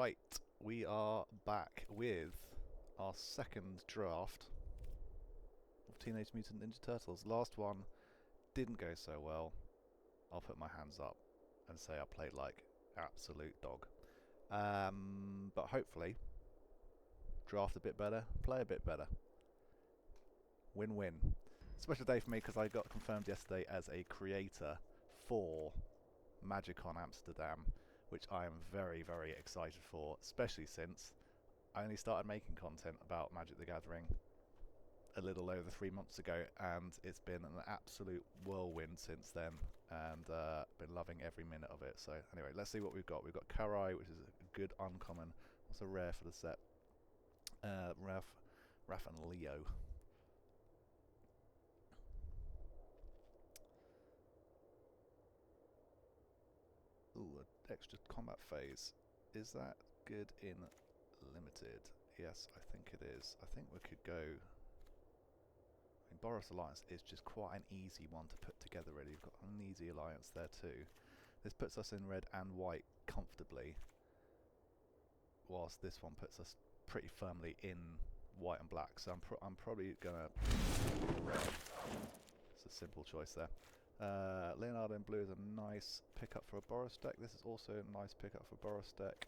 Right, we are back with our second draft of Teenage Mutant Ninja Turtles. Last one didn't go so well. I'll put my hands up and say I played like absolute dog. But hopefully, draft a bit better, play a bit better. Win-win. Special day for me because I got confirmed yesterday as a creator for Magicon Amsterdam, which I am very, very excited for, especially since I only started making content about Magic the Gathering a little over 3 months ago, and it's been an absolute whirlwind since then, and been loving every minute of it. So anyway, let's see what we've got. We've got Karai, which is a good uncommon, also rare for the set. Raph and Leo. Ooh, an extra combat phase. Is that good in limited? Yes, I think it is. I think we could go... I mean, Boros Alliance is just quite an easy one to put together, really. You've got an easy alliance there too. This puts us in red and white comfortably, whilst this one puts us pretty firmly in white and black. So I'm probably going to red. It's a simple choice there. Leonardo in blue is a nice pickup for a Boros deck. This is also a nice pickup for a Boros deck.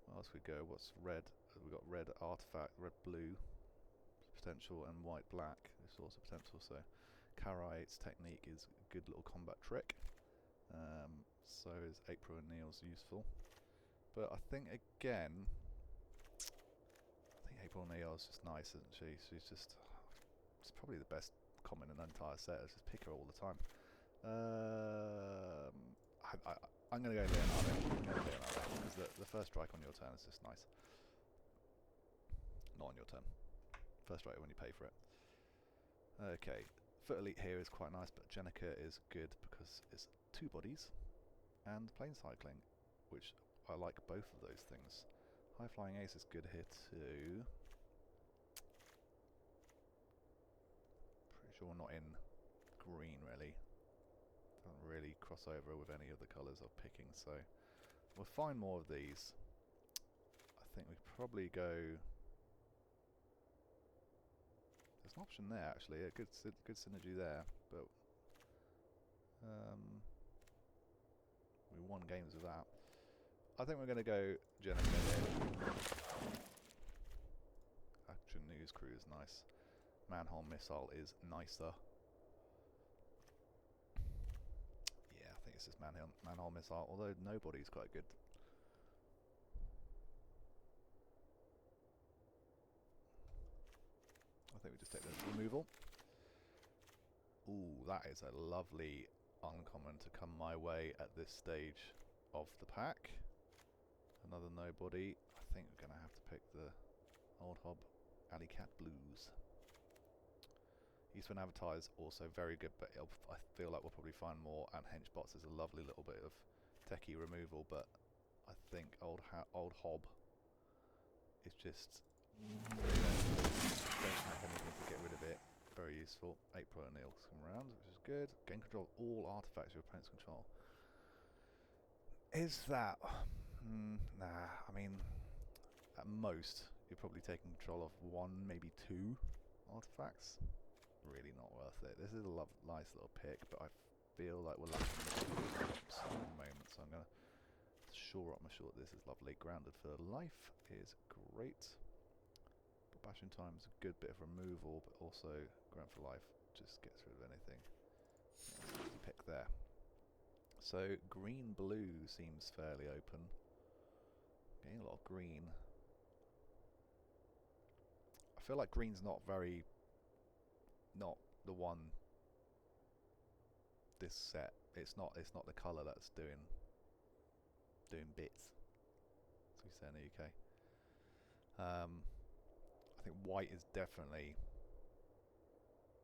Where else we go? What's red? We've got red artifact, red blue potential, and white black. There's also potential. So Karai's technique is a good little combat trick. So is April O'Neil's useful. But I think again, April O'Neil is just nice, isn't she? She's just, it's probably the best common in the entire set. I just pick her all the time. I'm going to go Leonardo. Because the first strike on your turn is just nice. Not on your turn. First strike when you pay for it. Okay, Foot Elite here is quite nice, but Jenica is good because it's 2 bodies and plane cycling, which I like both of those things. High Flying Ace is good here too. Pretty sure we're not in green really. Doesn't really cross over with any of the colours I'm picking, so we'll find more of these. I think we probably go... There's an option there actually, a good synergy there, but we won games with that. I think we're going to go Jenica here. Action News Crew is nice. Manhole Missile is nicer. Yeah, I think it's just Manhole Missile, although Nobody's quite good. I think we just take the removal. Ooh, that is a lovely uncommon to come my way at this stage of the pack. Another Nobody. I think we're going to have to pick the Old Hob Alley Cat Blues. Eastwind Advertise, also very good, but I feel like we'll probably find more. And Henchbots is a lovely little bit of techie removal, but I think Old Hob is just... don't have anything to get rid of it. Very useful. April O'Neil's come around, which is good. Gain control of all artifacts your opponents control. Is that... nah, I mean, at most, you're probably taking control of 1, maybe 2 artifacts. Really not worth it. This is a nice little pick, but I feel like we're lacking some moments, so I'm going to shore up my short. This is lovely. Grounded for Life is great. But Bashing Time is a good bit of removal, but also Ground for Life just gets rid of anything. Yeah, pick there. So green-blue seems fairly open. Getting a lot of green. I feel like green's not the one this set. It's not the colour that's doing bits, as we say in the UK. I think white is definitely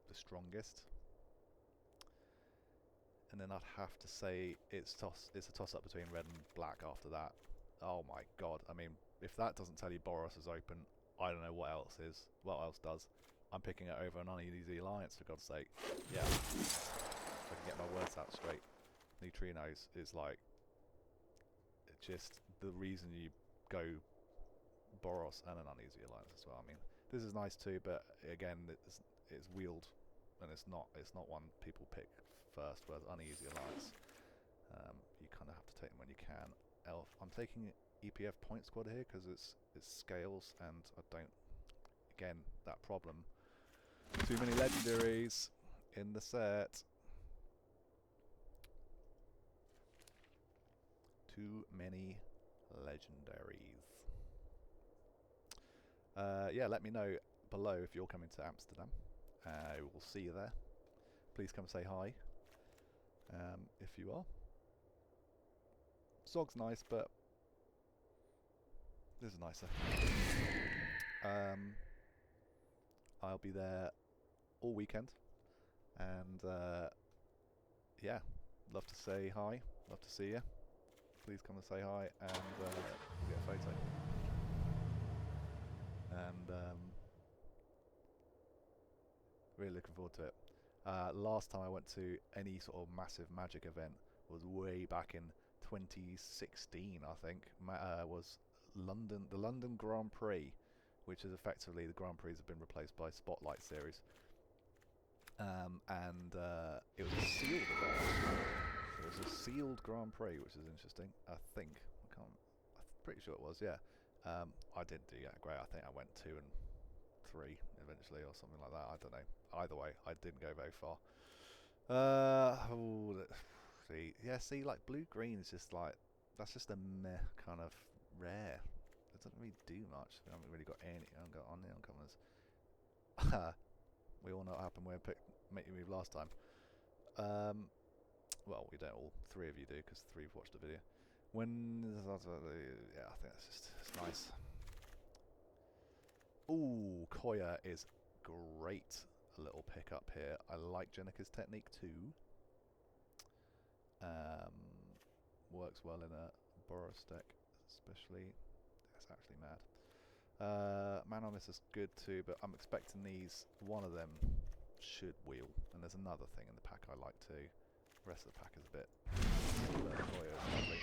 the strongest. And then I'd have to say it's a toss-up between red and black after that. Oh my god, I mean, if that doesn't tell you Boros is open, I don't know what else is. What else does? I'm picking it over an uneasy alliance, for God's sake. Yeah. If I can get my words out straight. Neutrinos is like... just the reason you go Boros and an uneasy alliance as well. I mean, this is nice too, but again, it's wheeled, and it's not one people pick first. Whereas uneasy alliance, you kind of have to take them when you can. Elf, I'm taking EPF point squad here because it's scales, and I don't. Again, that problem. Too many legendaries in the set. Too many legendaries. Yeah, let me know below if you're coming to Amsterdam. We'll see you there. Please come say hi if you are. Zog's nice, but this is nicer. I'll be there all weekend, and yeah, love to say hi, love to see you. Please come and say hi and get a photo. And really looking forward to it. Last time I went to any sort of massive Magic event was way back in 2016, I think. Was London, the London Grand Prix, which is effectively the Grand Prix have been replaced by Spotlight Series. And it was a sealed event. It was a sealed Grand Prix, which is interesting. I think I'm pretty sure it was. Yeah. I didn't do that great. I think I went 2 and 3 eventually, or something like that. I don't know. Either way, I didn't go very far. See, like blue-green is just like, that's just a meh kind of rare. It doesn't really do much. We haven't really got any. I haven't got on the uncommons. We all know what happened when I picked Make You Move last time. Well, we don't all. 3 of you do, because 3 have watched the video. Yeah, I think it's nice. Ooh, Koya is great. A little pickup here. I like Jenika's technique too. Works well in a Boros deck, especially. That's actually mad. Man on this is good too, but I'm expecting these. One of them should wheel, and there's another thing in the pack I like too. The rest of the pack is a bit. Koya is lovely.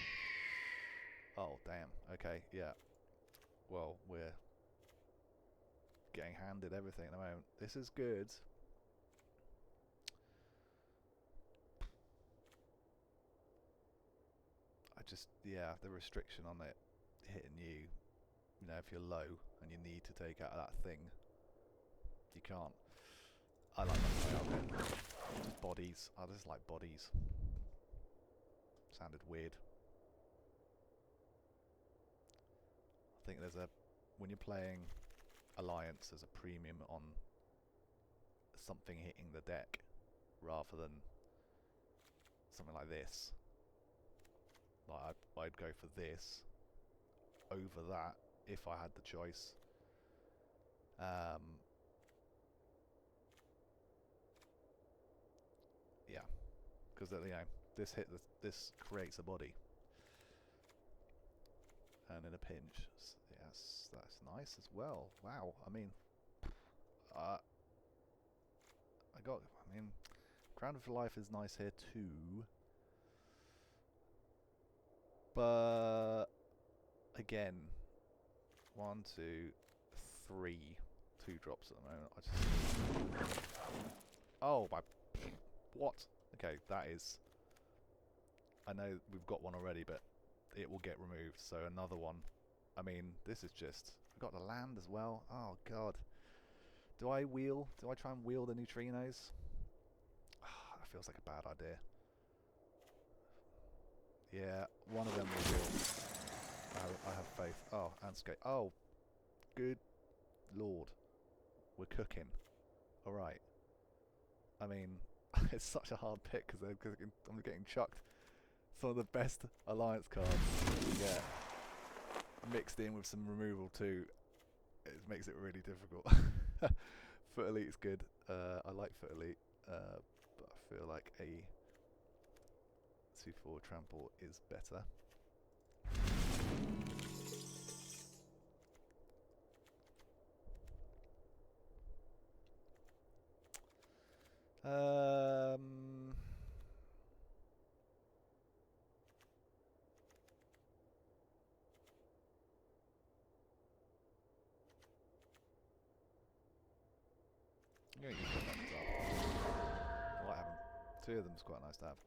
Oh damn. Okay, yeah. Well, we're getting handed everything at the moment. This is good. Yeah, the restriction on it hitting you, you know, if you're low and you need to take out that thing, you can't. I like that way out there. Just bodies. I just like bodies. Sounded weird. I think when you're playing Alliance, there's a premium on something hitting the deck rather than something like this. Like I'd go for this over that if I had the choice. Yeah, because you know this creates a body, and in a pinch, yes, that's nice as well. Wow, I mean, I mean, Crown of Life is nice here too. But again, 1, 2, 3, 2 drops at the moment. Oh my! What? Okay, that is. I know we've got one already, but it will get removed. So another one. I mean, this is just. I've got the land as well. Oh god. Do I wheel? Do I try and wheel the neutrinos? That feels like a bad idea. Yeah, one of them will wheel. I have faith. Oh, and skate. Oh, good lord. We're cooking. Alright. I mean, it's such a hard pick because I'm getting chucked some of the best Alliance cards you can get. Mixed in with some removal too. It makes it really difficult. Foot Elite is good. I like Foot Elite. But I feel like a 2/4 trample is better. I'm going to use the buttons up. I like having two of them. Is quite nice to have.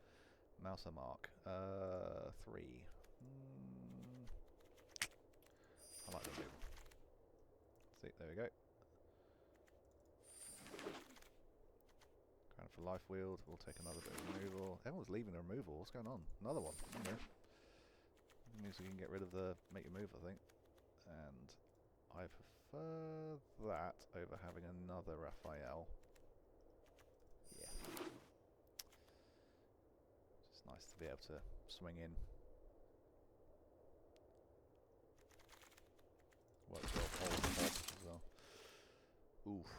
Mouse and mark. 3. I like the removal. See, there we go. Going for life wield. We'll take another bit of removal. Everyone's leaving the removal. What's going on? Another one. Okay. It means we can get rid of the make your move, I think. And I prefer that over having another Raphael. Yeah. Just nice to be able to swing in. Works well for hold as well. Oof.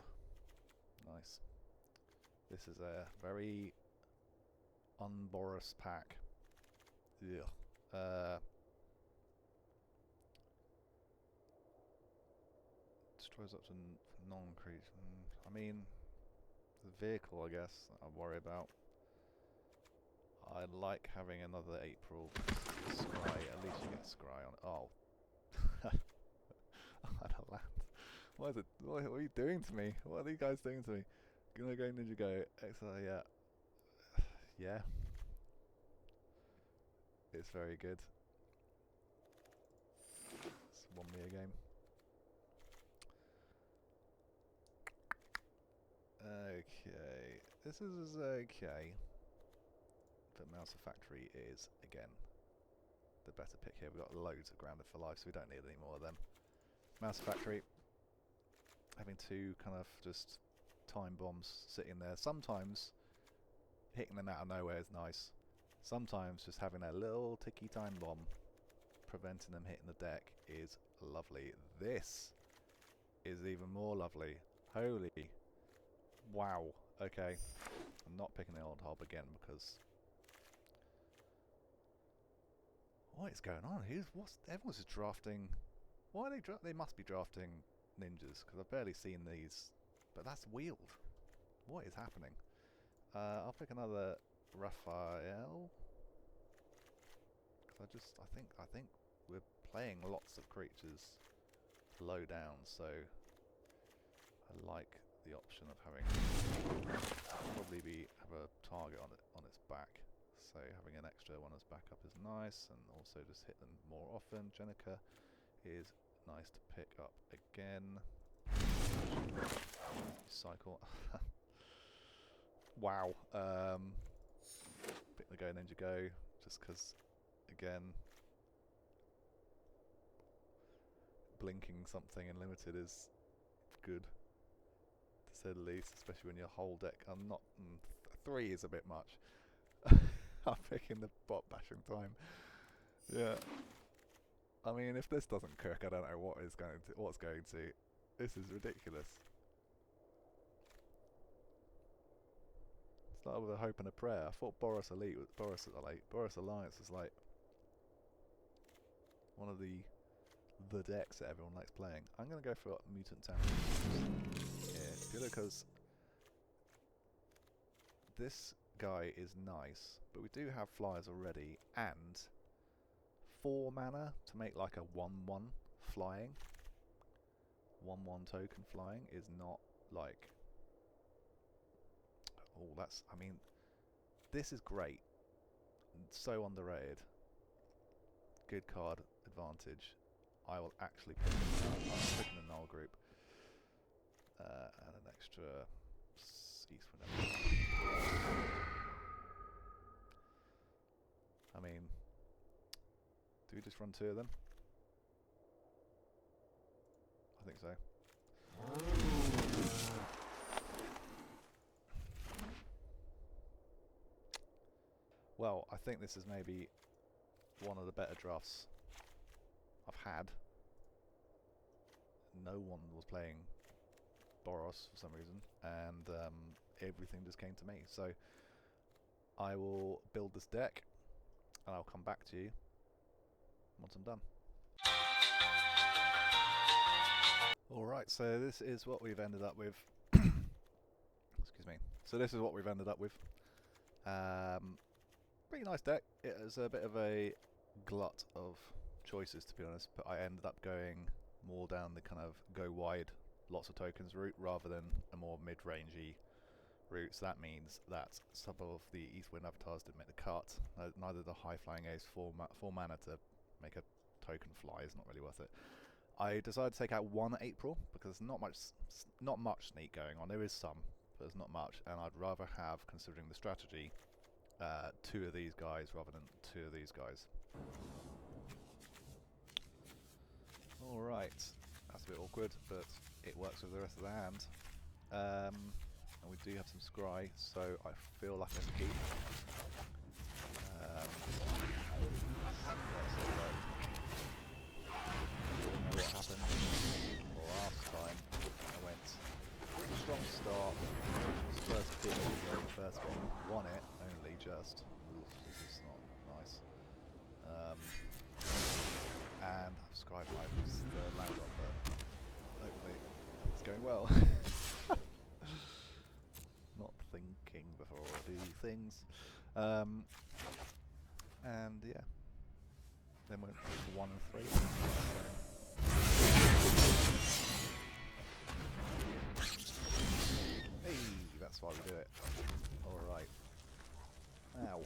Nice. This is a very un-Boros pack. Ugh. Destroys up to non-creature. I mean, the vehicle, I guess, I worry about. I like having another April scry. At least you get scry on it. Oh. I had a land. What is it? What are you doing to me? What are these guys doing to me? Gonna go Ninja Go. XI, yeah. Yeah. It's very good. It's won me a game. Okay. This is okay. But Mouse Factory is, again, the better pick here. We've got loads of Grounded for Life, so we don't need any more of them. Mouse Factory. Having two kind of just time bombs sitting there. Sometimes hitting them out of nowhere is nice. Sometimes just having a little ticky time bomb preventing them hitting the deck is lovely. This is even more lovely. Holy wow. Okay. I'm not picking the old hob again because what is going on? Everyone's just drafting. Why are they they must be drafting ninjas because I've barely seen these. But that's wheeled. What is happening? I'll pick another Raphael. Because I think we're playing lots of creatures low down, so I like the option of having probably have a target on its back. So having an extra one as backup is nice, and also just hit them more often. Jenica is nice to pick up again. Cycle. Wow. Pick the Go Ninja Go just because, again, blinking something in limited is good, to say the least, especially when your whole deck. I'm not. 3 is a bit much. I'm picking the bot bashing time. Yeah. I mean, if this doesn't cook, I don't know what's going to. This is ridiculous. Started with a hope and a prayer. I thought Boros Alliance was like one of the decks that everyone likes playing. I'm going to go for Mutant Town here, purely because this guy is nice, but we do have flyers already, and 4 mana to make like a 1/1 flying. 1/1 token flying is not like. Oh, that's. I mean, this is great. So underrated. Good card advantage. I will actually pick I'm picking the null group. And an extra Eastwind. I mean, do we just run 2 of them? I think so. Well, I think this is maybe one of the better drafts I've had. No one was playing Boros for some reason, and everything just came to me. So I will build this deck, and I'll come back to you once I'm done. Alright, so this is what we've ended up with. Excuse me. So this is what we've ended up with. Pretty nice deck. It was a bit of a glut of choices, to be honest, but I ended up going more down the kind of go wide lots of tokens route rather than a more mid-rangey route. So that means that some of the Eastwind avatars didn't make the cut. Neither the high flying ace 4 mana to make a token fly is not really worth it. I decided to take out one April because there's not much sneak going on. There is some, but there's not much, and I'd rather have, considering the strategy, 2 of these guys rather than 2 of these guys. Alright, that's a bit awkward, but it works with the rest of the hand. And we do have some scry, so I feel like I can keep. What happened last time? I went strong start, first big game, first game, won it, only just. This is not nice. And Scribe Life was the land drop, but hopefully it's going well. Not thinking before I do things. And yeah. Then went for 1 and 3. Hey, that's why we do it. Alright. Ow.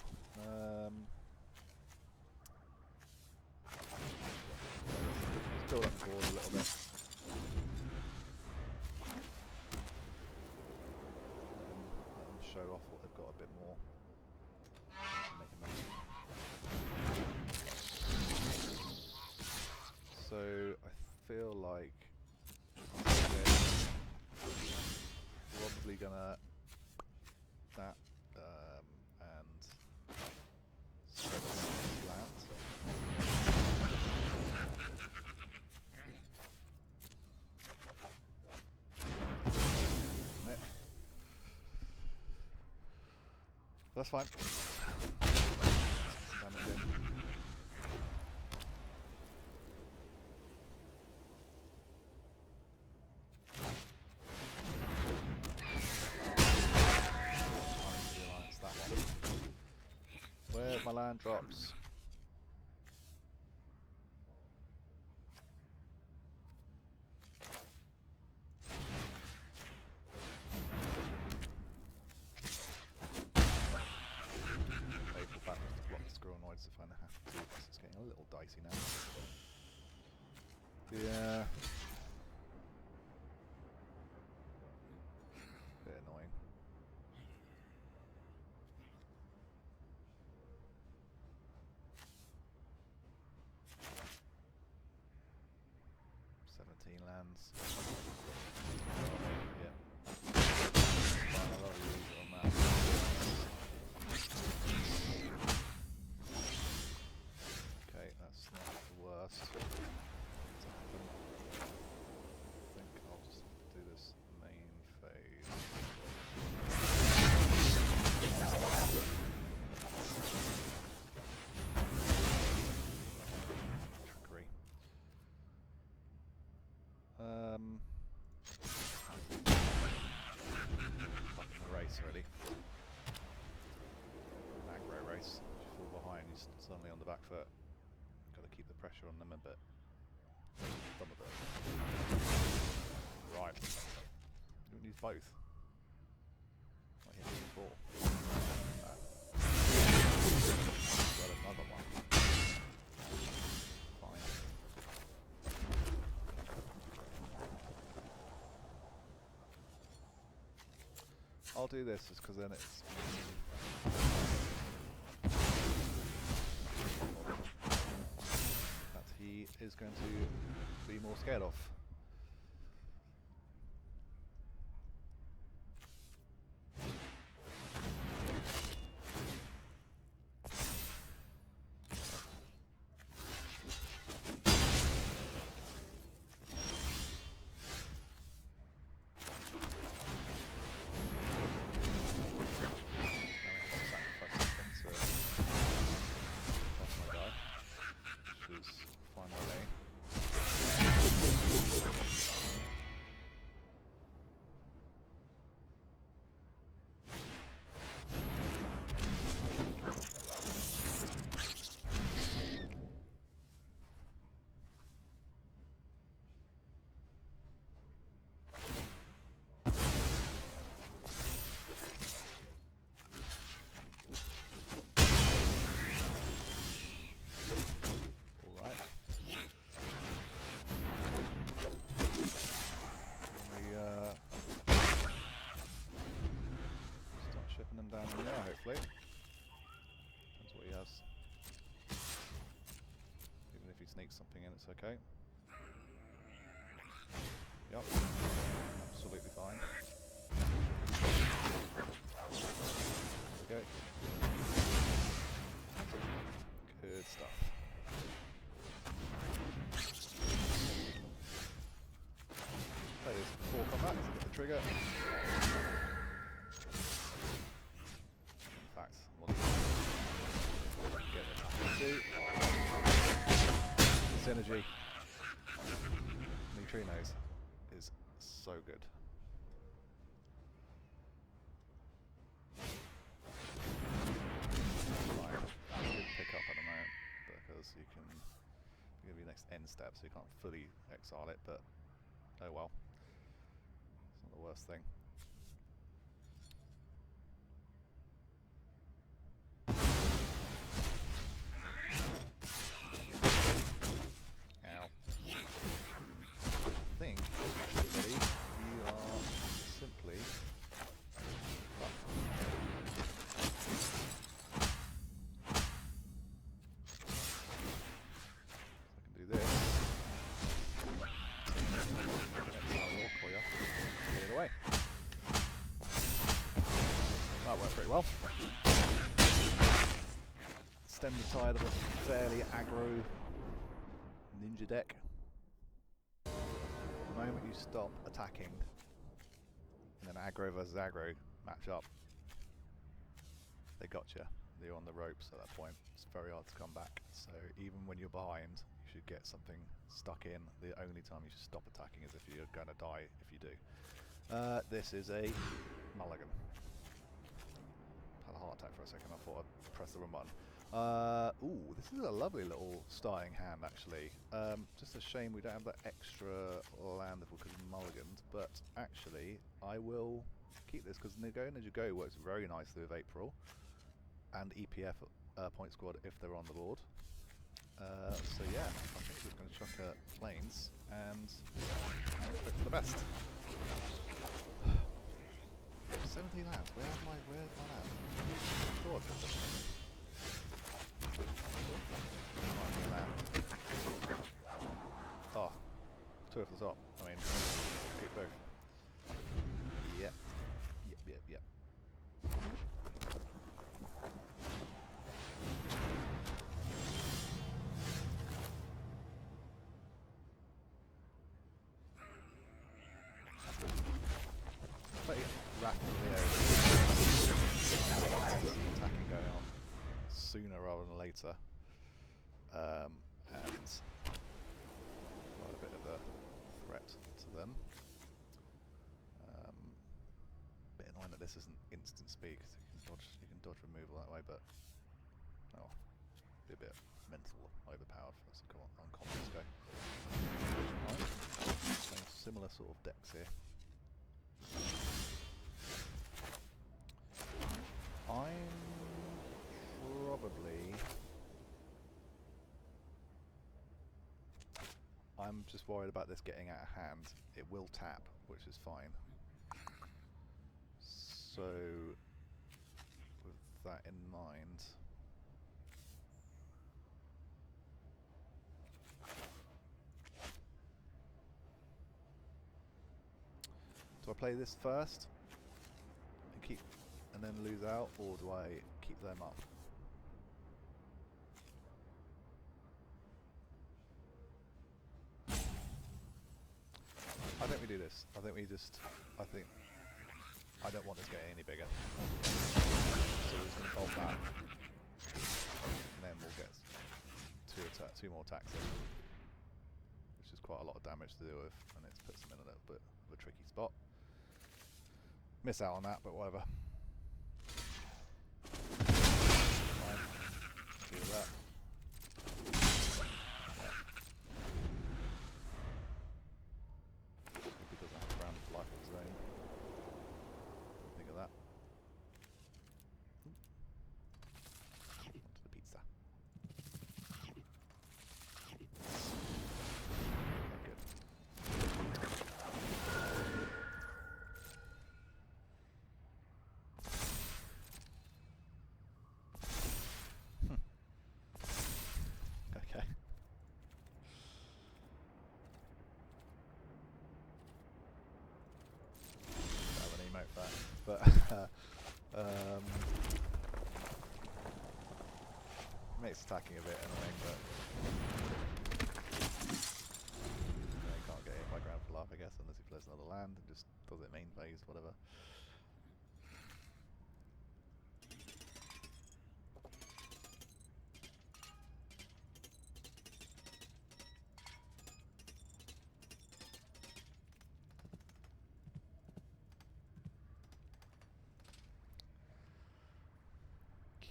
Build up the board a little bit. Let them show off what they've got a bit more. Make a mess. So I feel like we're probably gonna that and spread it flat. That's fine. Damage in. Where's my land drops? Maple battles to block the Squirrel-Noids if I have to, because it's getting a little dicey now. Yeah. Bit annoying. Lands. Yeah. On that. Okay, that's not the worst. I think I'll just do this main phase. Trickery. Fucking the race, really. Aggro race. If you fall behind, you're suddenly on the back foot. Got to keep the pressure on them a bit. Some of it. Right. You need both. Not here before. Got another one. Fine. I'll do this just because then it's that he is going to be more scared of. something in, it's okay. Yep, absolutely fine. There we go. Good stuff. Play this before combat, get the trigger. In fact, we'll get it. Synergy. Neutrinos is so good. Pick up at the moment because you can give your next end step, so you can't fully exile it, but oh well. It's not the worst thing. Ow. I think actually you are simply well. Stem the tide of a fairly aggro ninja deck. The moment you stop attacking in an aggro versus aggro matchup, they got you. You're on the ropes at that point. It's very hard to come back. So even when you're behind, you should get something stuck in. The only time you should stop attacking is if you're going to die if you do. This is a mulligan. Had a heart attack for a second, I thought I'd press the wrong button. Ooh, this is a lovely little starting hand actually. Just a shame we don't have that extra land if we could have mulliganed, but actually I will keep this because Go Ninja Go works very nicely with April and EPF point squad if they're on the board. So yeah, I think we're just going to chuck planes and hope for the best. 17 lands. Where's my land? God. Oh, two off the top. I mean, keep both. Yep. Yep. Attacking going on sooner rather than later, and quite a bit of a threat to them. Bit annoying that this isn't instant speed because you can dodge removal that way, but oh, be a bit mental overpowered for us to come on commons go. Similar sort of decks here. I'm just worried about this getting out of hand. It will tap, which is fine. So, with that in mind, do I play this first and then lose out, or do I keep them up? I think we do this. I don't want this getting any bigger. So we're just going to bolt that. And then we'll get two more attacks in. Which is quite a lot of damage to deal with, and it puts them in a little bit of a tricky spot. Miss out on that, but whatever. Fine. Deal with that. makes attacking a bit annoying, but he can't get hit by ground for life, I guess, unless he plays another land and just does it main phase, whatever.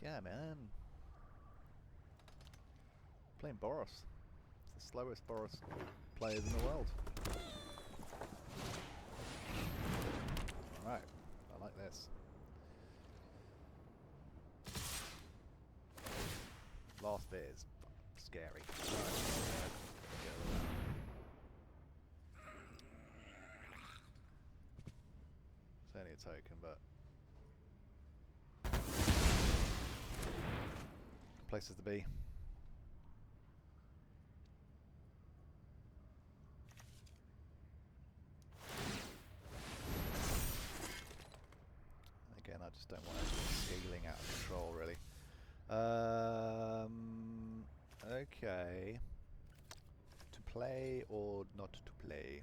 Yeah, man. Playing Boros. It's the slowest Boros players in the world. Alright, I like this. Last bit is scary. It's only a token, but places to be. Again, I just don't want it scaling out of control, really. Okay. To play or not to play?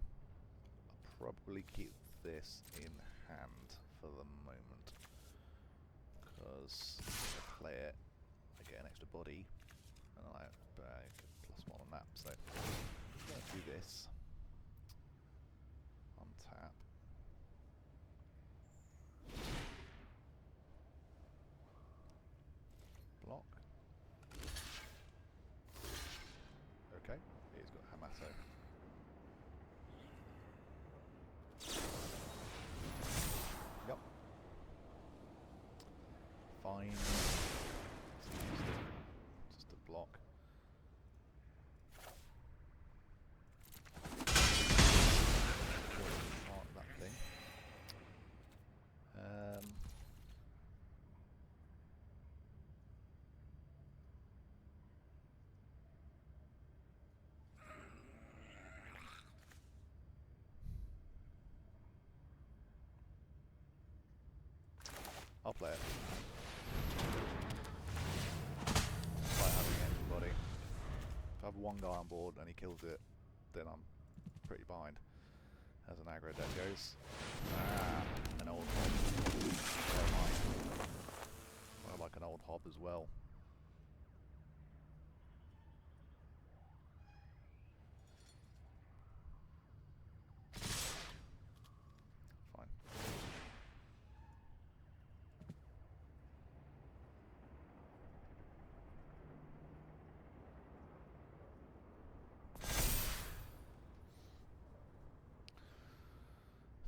I'll probably keep this in hand for the moment. Because if I play it, I get an extra body. And I get +1 on that. So I'm going to do this. Untap. Block. Okay, he's got Hamato. Yep. Fine. Just a block. That thing. I'll play it. Despite having anybody. If I have one guy on board and he kills it, then I'm pretty behind. As an aggro deck goes. An old hob. I like an old hob as well. Fine.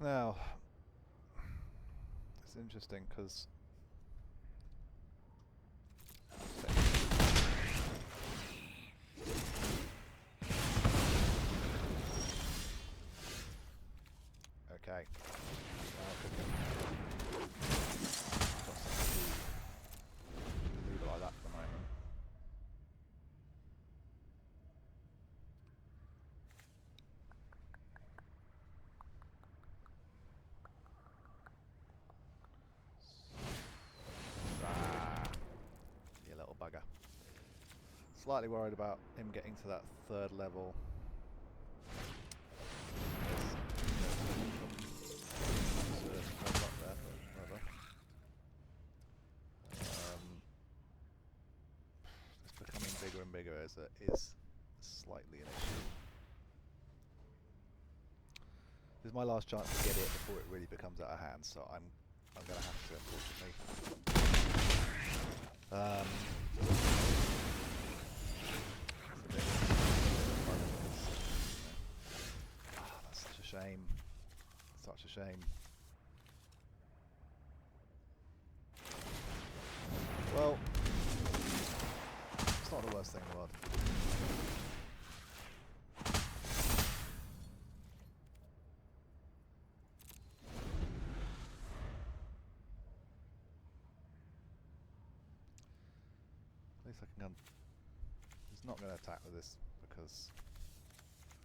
Now, it's interesting because okay. Leave it like that for the moment. You little bugger. Slightly worried about him getting to that 3rd level. It's becoming bigger and bigger as it is slightly an issue. This is my last chance to get it before it really becomes out of hand, so I'm going to have to, unfortunately. That's such a shame. Such a shame. Well, it's not the worst thing in the world. At least I can come. He's not going to attack with this because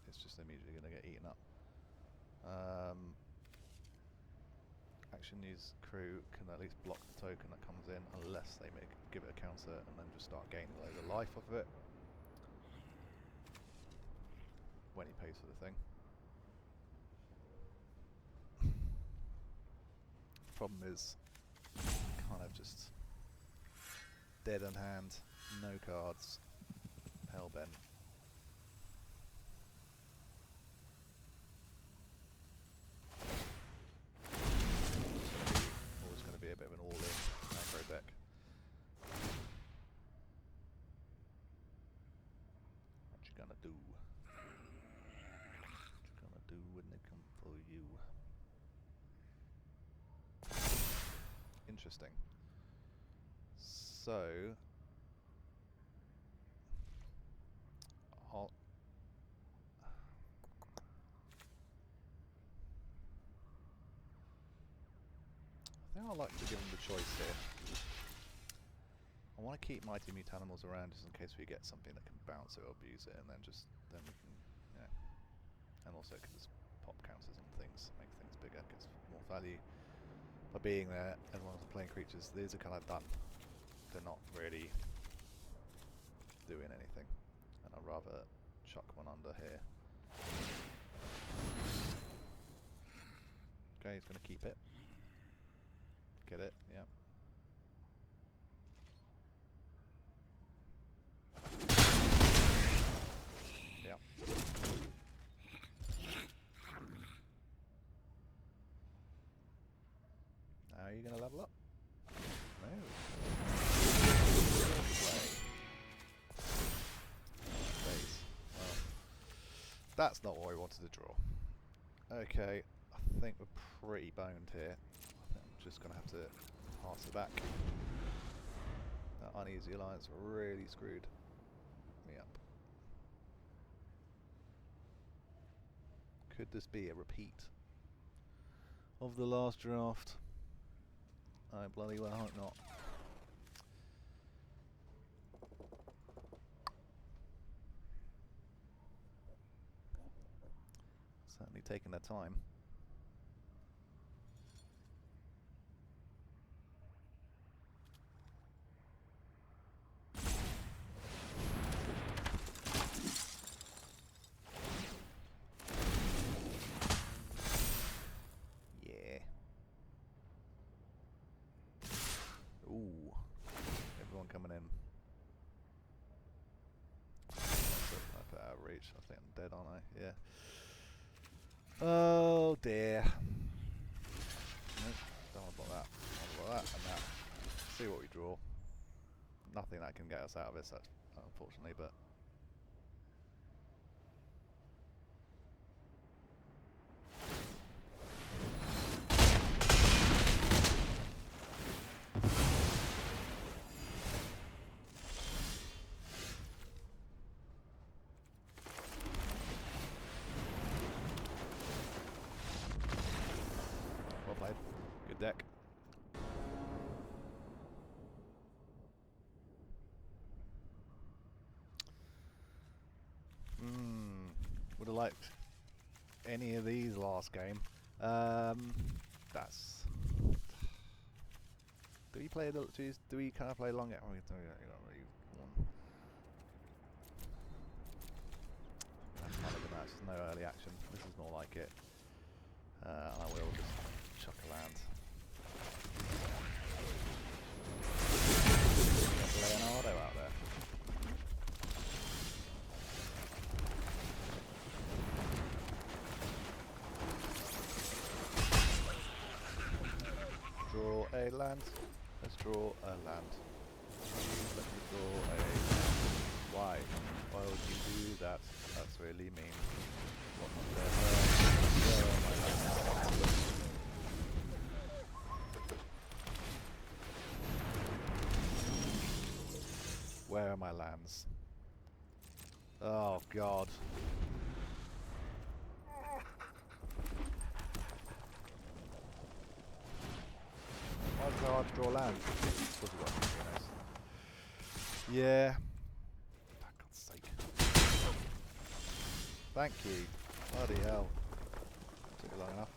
it's just immediately going to get eaten up. Action use crew can at least block the token that comes in unless they give it a counter and then just start gaining a load of life off of it when he pays for the thing. Problem is kind of just dead on hand, no cards, hellbent. Always going to be a bit of an all-in aggro deck. What you gonna do? What you gonna do when they come for you? Interesting. So I think I'd like to give him the choice here. I want to keep Mighty Mutanimals around just in case we get something that can bounce it or abuse it, and then we can, yeah. And also because it's pop counters and things, makes things bigger, gets more value. By being there, everyone's playing creatures, these are kind of done. They're not really doing anything, and I'd rather chuck one under here. Okay, he's going to keep it. Get it? Yeah. Yeah. Now are you going to level up? No. Well, that's not what we wanted to draw. Okay, I think we're pretty boned here. I think I'm just going to have to pass it back. That uneasy alliance really screwed me up. Could this be a repeat of the last draft? I bloody well hope not. Certainly taking their time. Yeah. Ooh. Everyone coming in. I put out of reach. I think I'm dead, aren't I? Yeah. Oh dear. Nope, don't want that. Don't want that and that. See what we draw. Nothing that can get us out of this, unfortunately, but well played. Good deck. Would have liked any of these last game. That's. Do we play? Do we kind of play long? Oh, we don't really want. That's kind of the match. There's no early action. This is more like it. And I will just chuck a land. Leonardo out there. Draw a land. Let's draw a land. Let me draw a. Why? Why would you do that? That's really mean. What the hell? Where are my lands? Oh God. Why is it so hard to draw land? Yeah. For God's sake. Thank you. Bloody hell. Took it long enough.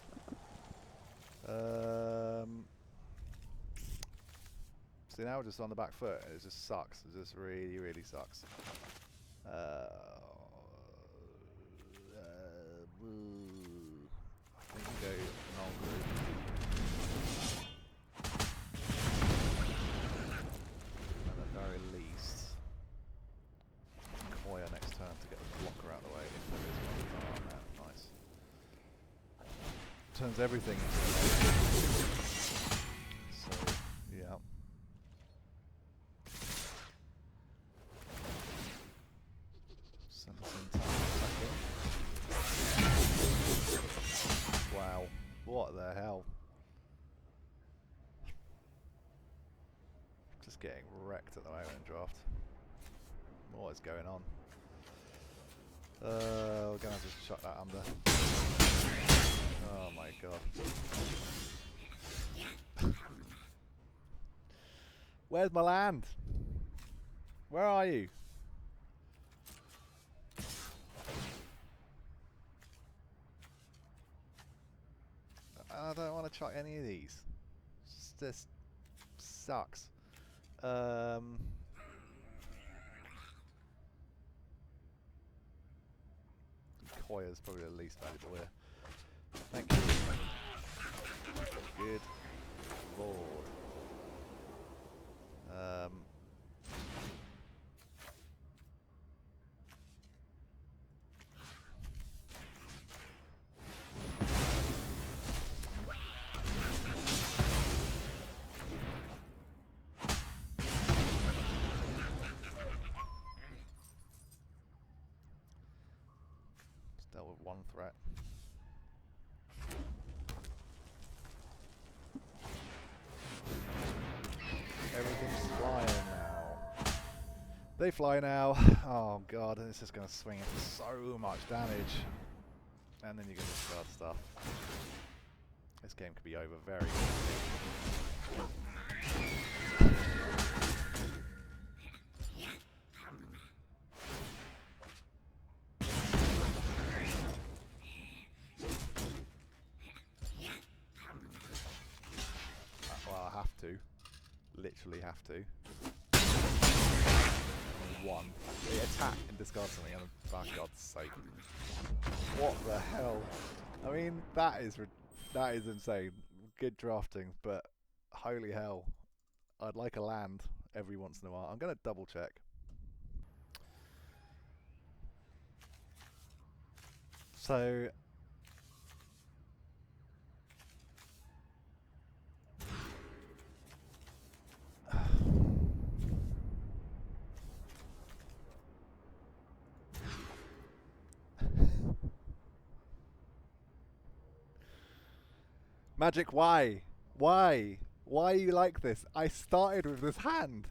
See, now we're just on the back foot. It just sucks. It just really, really sucks. I think we go non-group. At the very least, Koya next turn to get the blocker out of the way if there is one. Oh, man, nice. Turns everything into a so, yeah. Send us in time second. Wow, what the hell? Just getting wrecked at the moment in draft. What is going on? We're gonna have to shut that under. Oh my god. Where's my land? Where are you? I don't want to chuck any of these. This sucks. Koya's probably the least valuable here. Thank you. Good lord. Just dealt with one threat. Everything's flying now. They fly now. Oh god, this is going to swing into so much damage. And then you're going to discard stuff. This game could be over very quickly. Well, I have to. Literally have to. One. They attack and discard something, and for God's sake. What the hell? I mean, that is insane. Good drafting, but holy hell. I'd like a land every once in a while. I'm going to double check. So... Magic, why? Why? Why are you like this? I started with this hand.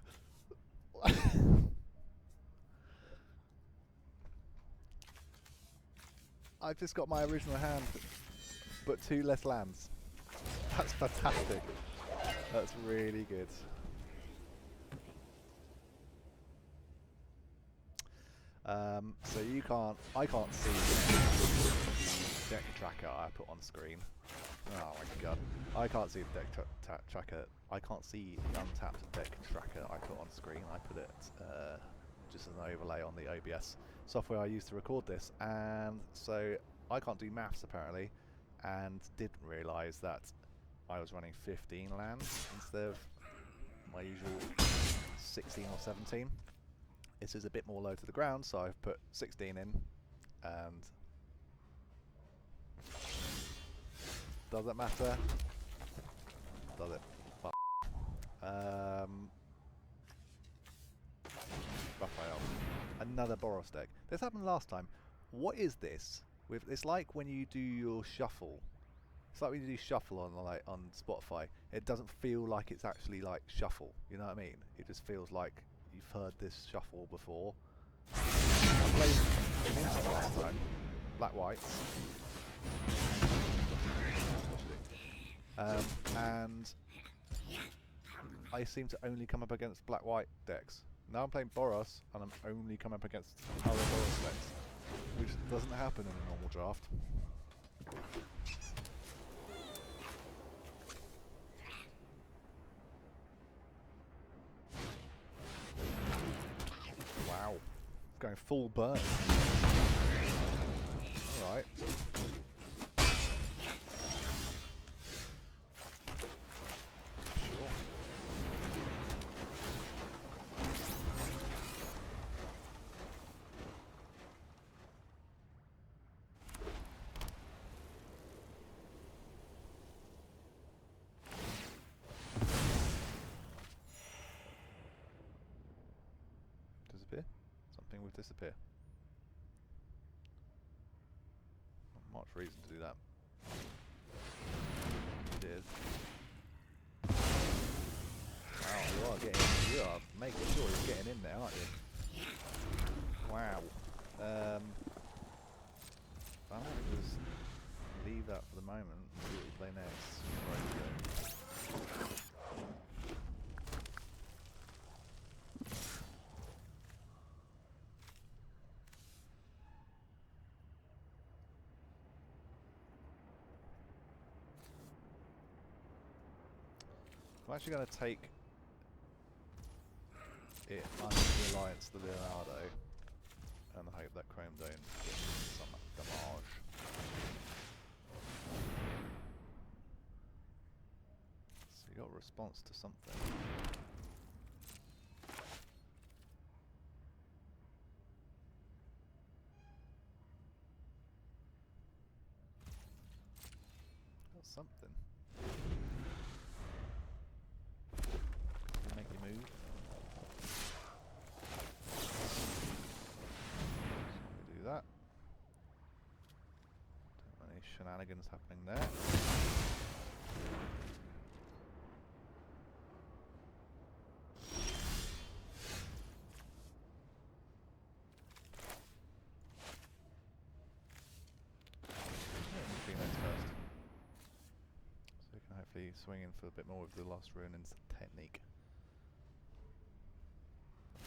I've just got my original hand, but 2 less lands. That's fantastic. That's really good. So I can't see the deck tracker I put on screen. Oh my god. I can't see the deck tracker. I can't see the untapped deck tracker I put on screen. I put it just as an overlay on the OBS software I use to record this. And so I can't do maths apparently, and didn't realise that I was running 15 lands instead of my usual 16 or 17. This is a bit more low to the ground, so I've put 16 in, and does it matter? Does it? Fuck. Raphael. Another Boros deck. This happened last time. What is this? It's like when you do your shuffle. It's like when you do shuffle on Spotify. It doesn't feel like it's actually like shuffle. You know what I mean? It just feels like you've heard this shuffle before. I played Minty last time. Black whites. And I seem to only come up against black-white decks. Now I'm playing Boros, and I'm only coming up against other Boros decks, which doesn't happen in a normal draft. Going full burn. Alright. Sure. Disappear? Something would disappear. Not much reason to do that. You did. Wow, you are making sure you're getting in there, aren't you? Wow. I might just leave that for the moment and see what we play next. I'm actually going to take it under the Alliance, the Leonardo, and hope that Chrome don't get some damage. So you got a response to something. Got something. Make you move. Do that. Don't want any shenanigans happening there. So we can hopefully swing in for a bit more with the Lost Ruins technique.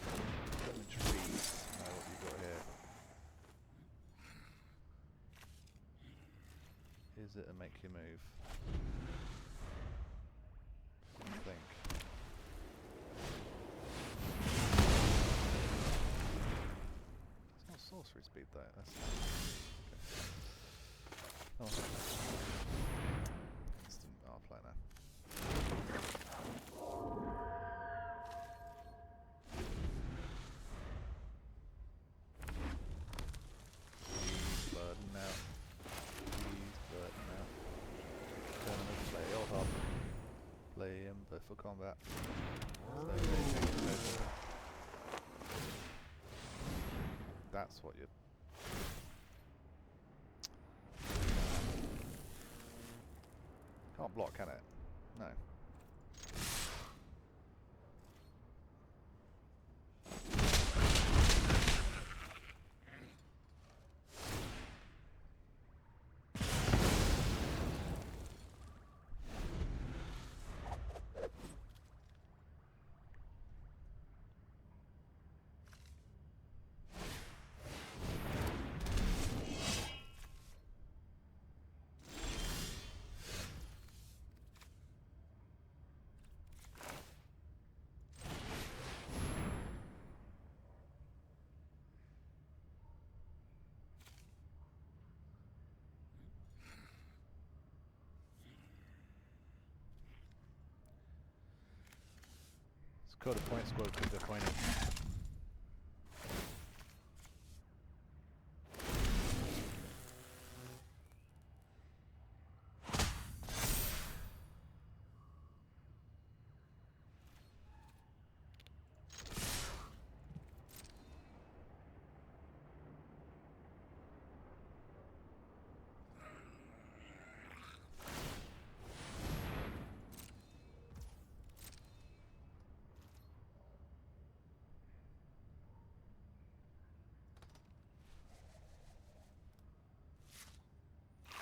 I'm intrigued to know what you've got here. Is it a make you move? What do you think? It's not sorcery speed though. That's okay. Oh. Instant play now. Play him for combat. That's what you. Can't block, can it? No. Code a point squad because they're pointing.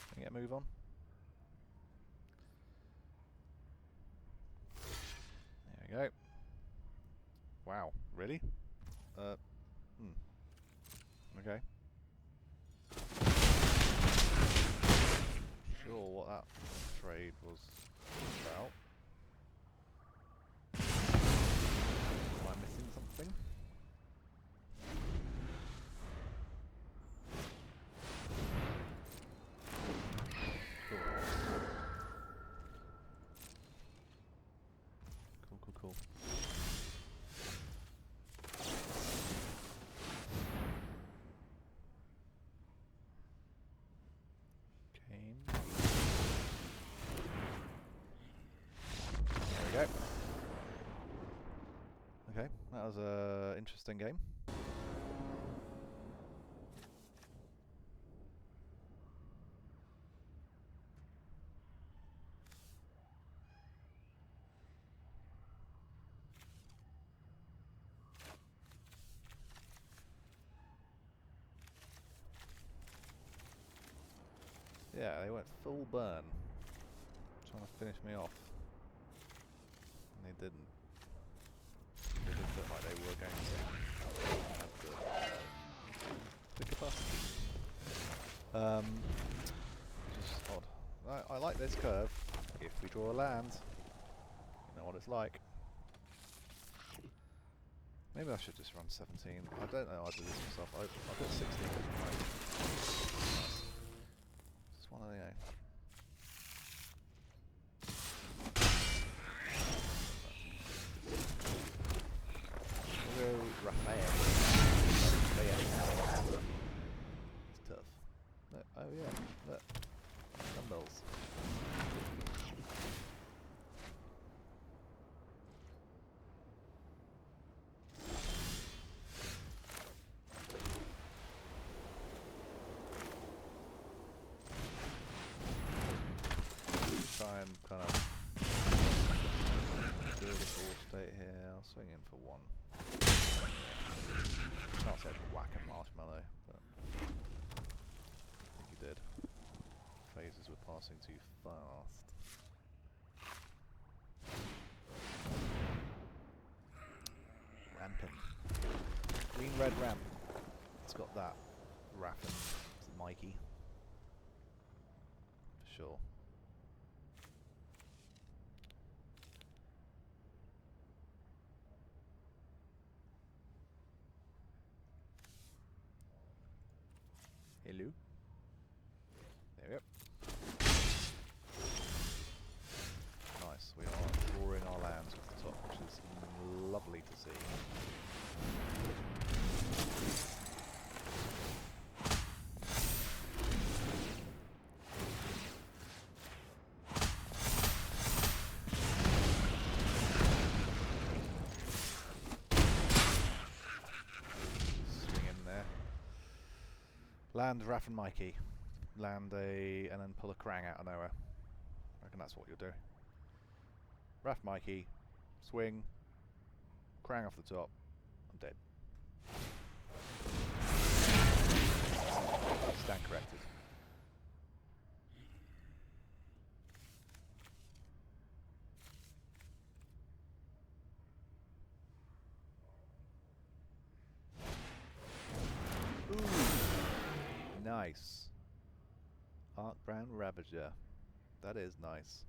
Can you get a move on? There we go. Wow, really? Okay. Sure what that trade was about. Am I missing something? was an interesting game. Yeah, they went full burn, trying to finish me off, and they didn't. They did look like they were going to have the capacity. Just odd. I like this curve. If we draw a land, you know what it's like. Maybe I should just run 17. I don't know. I do this myself. I put 16. Just one of the. We'll go Raphael. It's tough. Look, oh yeah, look. Dumbbells. Try and kind of build a ball state here. I'll swing in for one. Can't say whack a marshmallow, but I think he did. Phases were passing too fast. Ramping. Green red ramp. It's got that Raffin, Mikey. For sure. Hello. There we go. Nice. We are drawing our lands off the top, which is lovely to see. Land Raff and Mikey. Land and then pull a Krang out of nowhere. I reckon that's what you'll do. Raff Mikey, swing, Krang off the top, I'm dead. Stand corrected. Nice. Arc Brown Ravager. That is nice.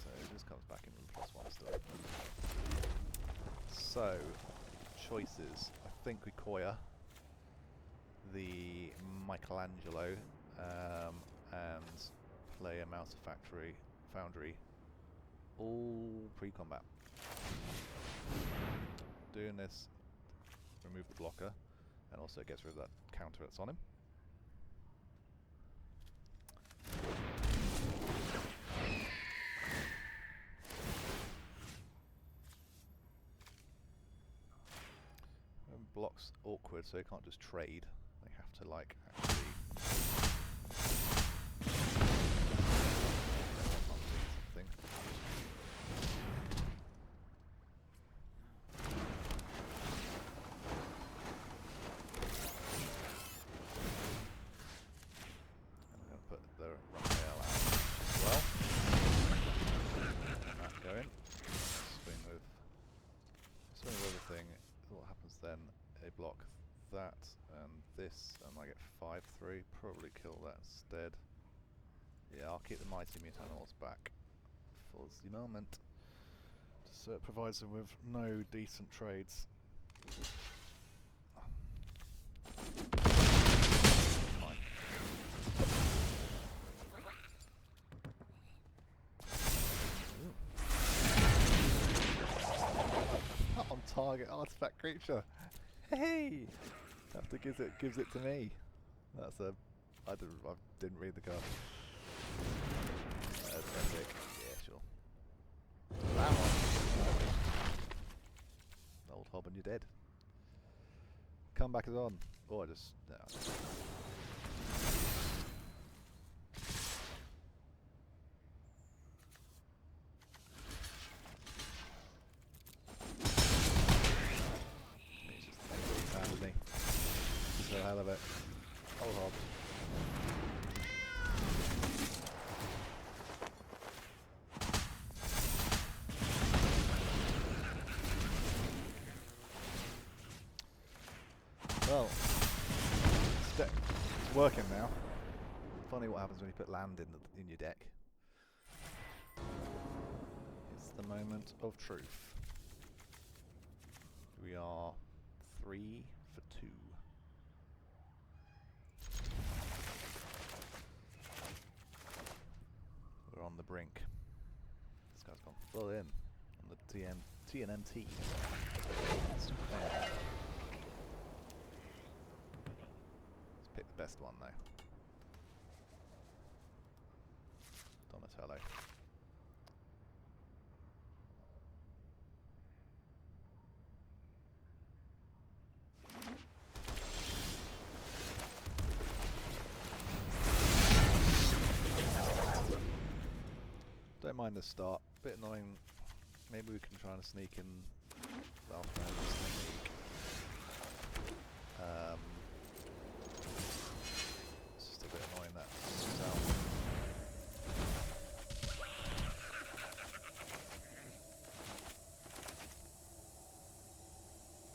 So it just comes back in with +1 still. So, choices. I think we Koya the Michelangelo and play a Mouse Foundry, all pre-combat. Doing this, remove the blocker, and also gets rid of that counter that's on him. And blocks awkward, so they can't just trade. They have to like actually. Then a block that and this, and I get 5/3. Probably kill that instead. Yeah, I'll keep the Mighty Mutanors back for the moment, so it provides them with no decent trades. Fine. Not on target artifact creature. Hey! After gives it to me. That's a. I didn't read the card. That's epic. Yeah, sure. That one. Old hob and you're dead. Comeback is on. Oh, I just. No. Me. Just for the hell of it. Old hob. Well, it's working now. Funny what happens when you put land in your deck. It's the moment of truth. We are 3 for 2. We're on the brink. This guy's gone full in on the TMNT. Let's pick the best one though. Donatello. Don't mind the start. Bit annoying. Maybe we can try and sneak in last round. It's just a bit annoying that.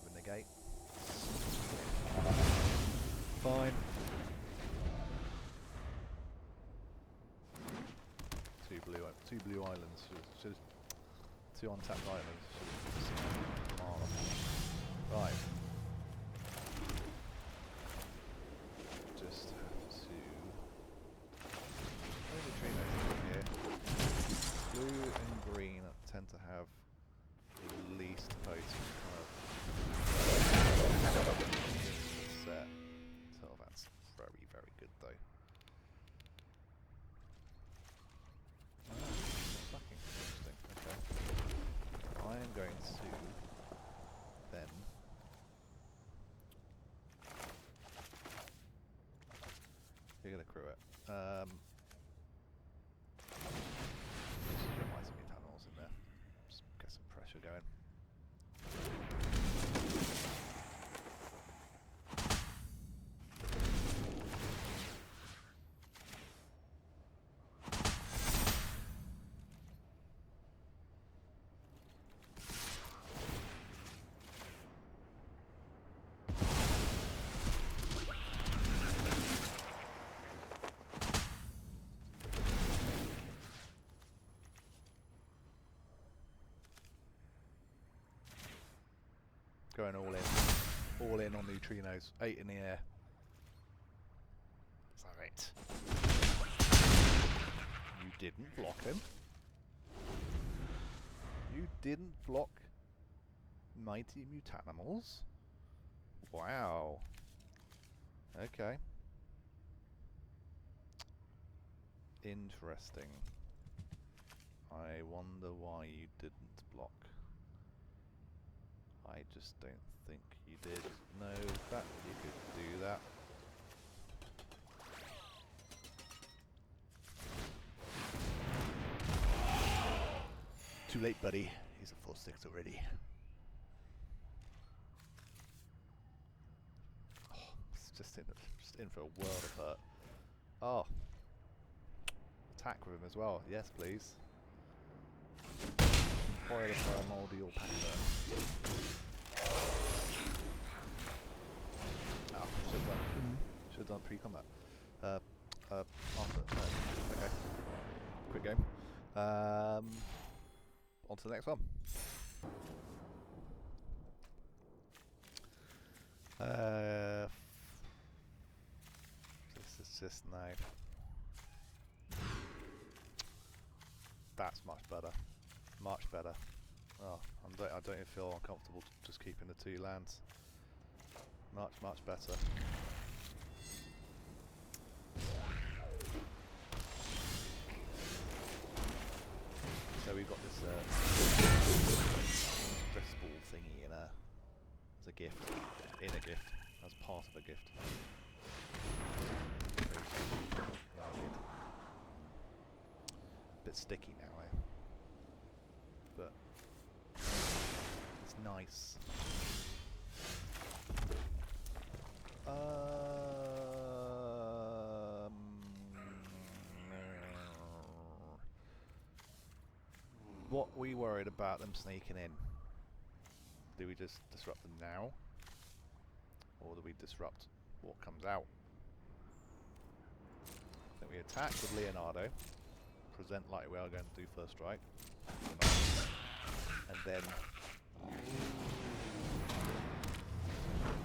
Give a negate. Fine. Two blue islands. Should 2 untapped islands. Right. Just have to. Where the tree notes here? Blue and green tend to have the least potent kind of set. So that's very, very good though. I am going to then you're going to crew it. Just get my tunnels in there. Just get some pressure going. Going all in on neutrinos. 8 in the air. Is that it? You didn't block him. You didn't block Mighty Mutanimals. Wow. Okay. Interesting. I wonder why you didn't block. I just don't think you did know that you could do that. Too late, buddy. He's a 4/6 already. Oh, it's just in for a world of hurt. Oh. Attack with him as well. Yes, please. Foil the primordial panda. Oh, should have done pre-combat. After. Okay. Quick game. On to the next one. This is just now. That's much better. Much better. Oh, I don't even feel uncomfortable just keeping the 2 lands. Much, much better. So we've got this stress ball thingy in as a gift, as part of a gift. Bit sticky now, but it's nice. What we worried about them sneaking in? Do we just disrupt them now? Or do we disrupt what comes out? I think we attack with Leonardo, present like we are going to do first strike, and then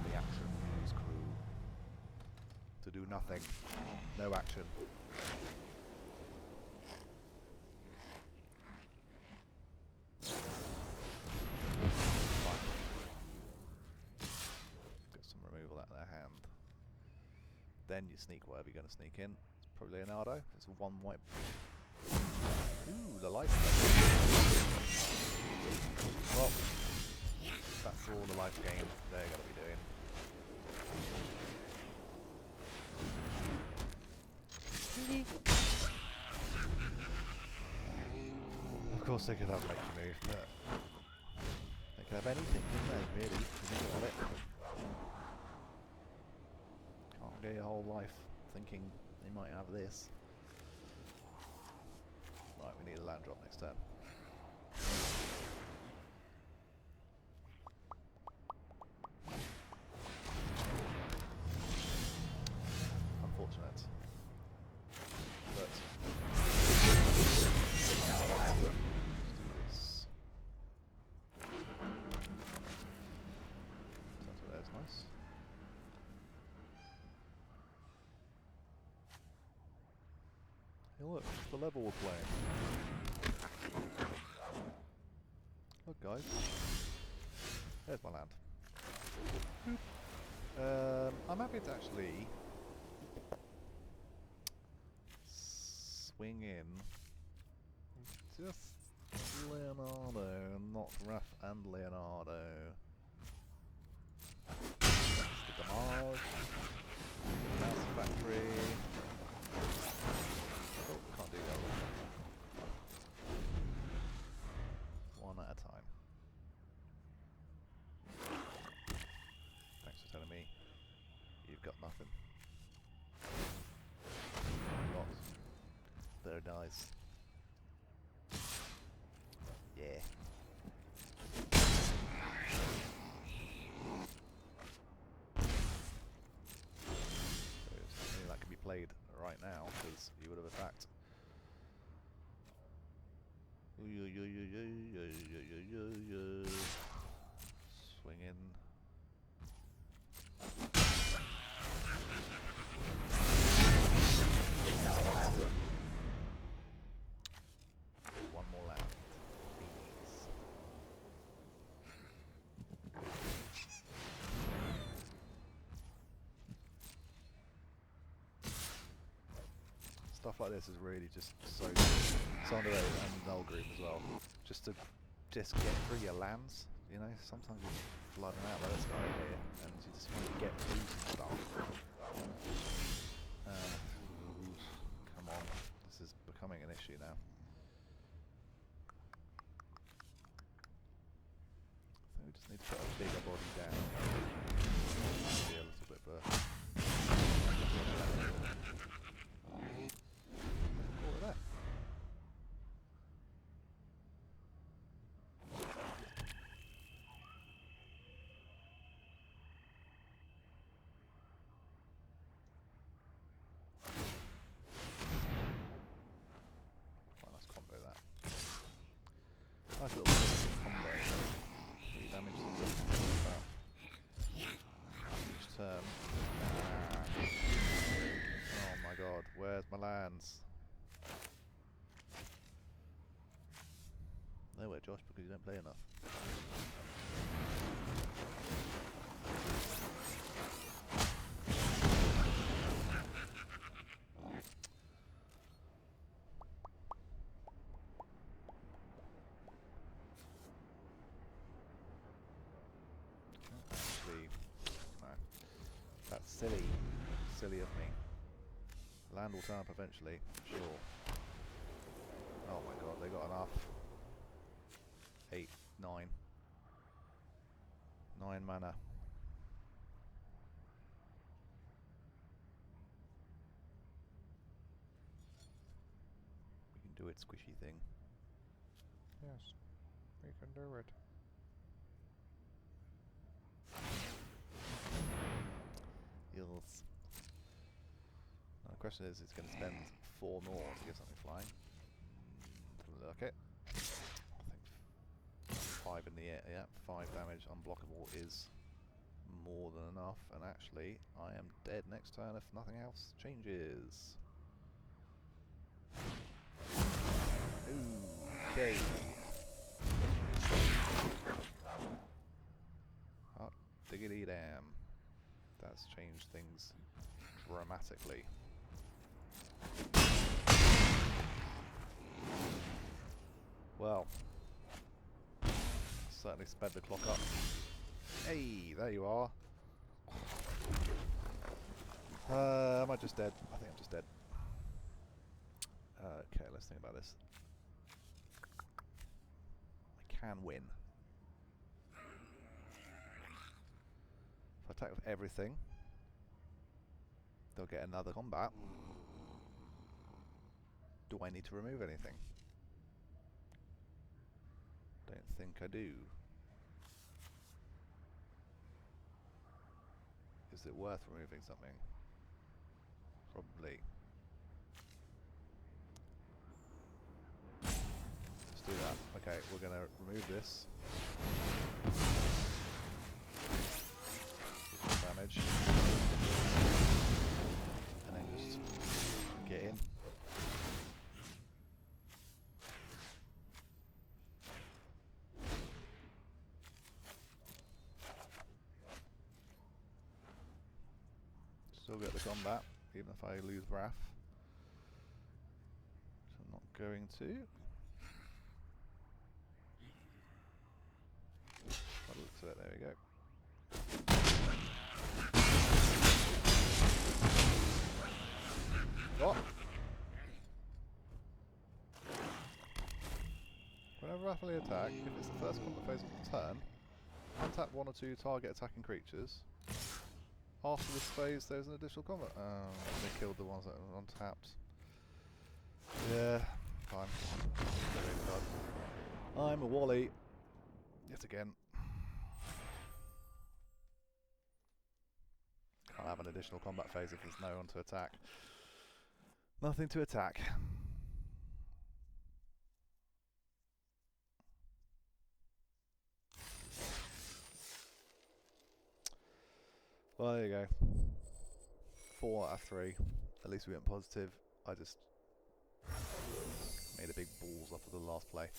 the action use crew to do nothing. No action. Then you sneak whatever you're going to sneak in. It's probably Leonardo. It's a one white. Ooh, the life. Well, that's all the life gain they're going to be doing. Of course, they could have make a move, but they could have anything, couldn't they? Really, if you think about it. Your whole life thinking they might have this. Right, we need a land drop next turn. Unfortunate. But let's do this. That's nice. Hey look, it's the level we're playing. Look guys, there's my land. I'm happy to actually swing in just Leonardo, not Raph and Leonardo. That's the damage, that's the factory. Can't do that one at a time. Thanks for telling me you've got nothing. What? There dies. Yeah. Something that can be played right now because you would have attacked. Swing in. One more land. Stuff like this is really just so underrated, and null group as well. Just to get through your lands, you know, sometimes you're flooding out like this guy here, and you just want to get through some stuff. Come on, this is becoming an issue now. I think we just need to put a bigger body down. Be a little bit better. Nice little combo. 3 damage each turn. Oh my god, where's my lands? Nowhere, Josh, because you don't play enough. Silly. Silly of me. Land will turn up eventually, sure. Oh my god, they got enough. 8, 9. 9 mana. We can do it, squishy thing. Yes, we can do it. Yes. Now the question is, it's going to spend 4 more to get something flying. Okay. I think 5 in the air, yeah, 5 damage unblockable is more than enough, and actually I am dead next turn if nothing else changes. Okay. Hot diggity damn. That's changed things dramatically. Well, certainly sped the clock up. Hey, there you are. Am I just dead? I think I'm just dead. Okay, let's think about this. I can win. If I attack with everything, they'll get another combat. Do I need to remove anything? Don't think I do. Is it worth removing something? Probably. Let's do that. Okay, we're going to remove this. Damage. And then just get in. Still get the combat, even if I lose Wrath. So I'm not going to. By the looks of it, there we go. What? Whenever I fully attack, if it's the first combat phase of the turn, untap 1 or 2 target attacking creatures. After this phase, there's an additional combat. Oh, they killed the ones that were untapped. Yeah, fine. I'm a Wally. Yet again. Can't have an additional combat phase if there's no one to attack. Nothing to attack. Well, there you go. 4 out of 3. At least we went positive. I just made a big balls up of the last play.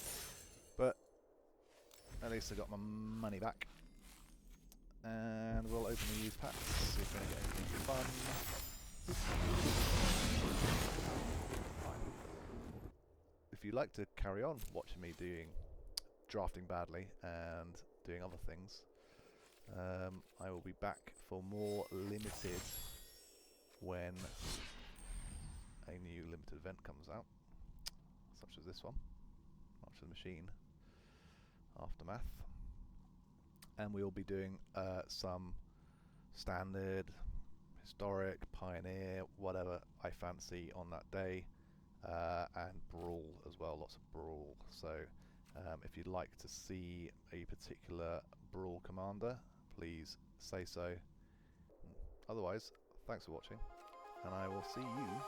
But at least I got my money back. And we'll open the used packs, see if we're going to get anything fun. If you'd like to carry on watching me drafting badly and doing other things, I will be back for more limited when a new limited event comes out, such as this one, March of the Machine, Aftermath. And we'll be doing some standard, historic, pioneer, whatever I fancy on that day, and brawl as well, lots of brawl. So if you'd like to see a particular brawl commander, please say so. Otherwise, thanks for watching, and I will see you